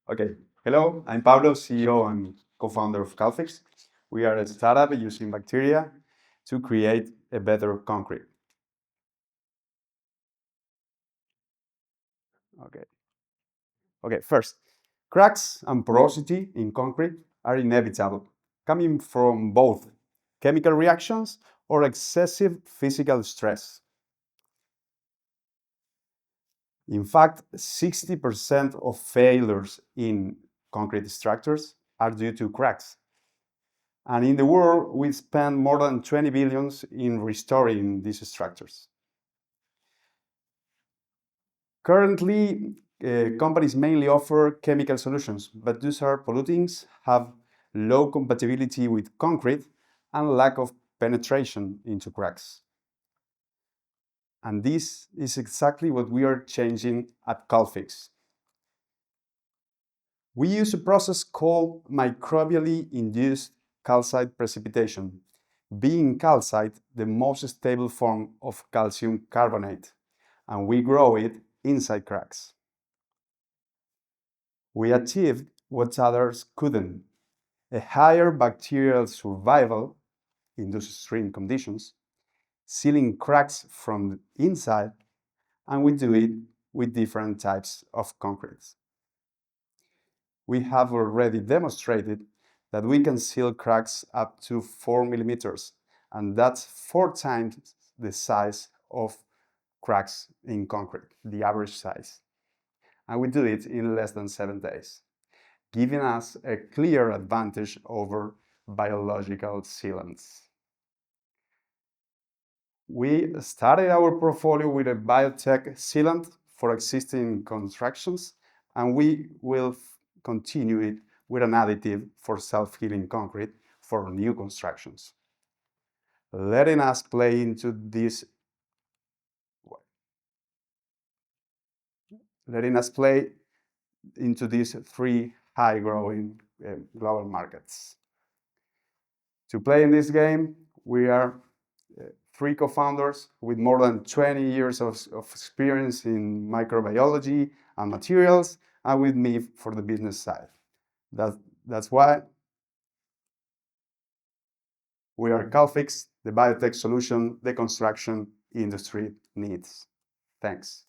Okay, hello, I'm Pablo, CEO and co-founder of Calfix. We are a startup using bacteria to create a better concrete. Okay, first, cracks and porosity in concrete are inevitable, coming from both chemical reactions or excessive physical stress. In fact, 60% of failures in concrete structures are due to cracks. And in the world, we spend more than 20 billions in restoring these structures. Currently, companies mainly offer chemical solutions, but these are pollutants, have low compatibility with concrete, and lack of penetration into cracks. And this is exactly what we are changing at Calfix. We use a process called microbially induced calcite precipitation, being calcite the most stable form of calcium carbonate, and we grow it inside cracks. We achieved what others couldn't, a higher bacterial survival in those extreme conditions, sealing cracks from the inside, and we do it with different types of concretes. We have already demonstrated that we can seal cracks up to 4 millimeters, and that's 4 times the size of cracks in concrete, the average size. And we do it in less than 7 days, giving us a clear advantage over biological sealants. We started our portfolio with a biotech sealant for existing constructions, and we will continue it with an additive for self-healing concrete for new constructions. Letting us play into these three high-growing global markets. To play in this game, we are 3 co-founders with more than 20 years of experience in microbiology and materials, and with me for the business side. That's why we are Calfix, the biotech solution the construction industry needs. Thanks.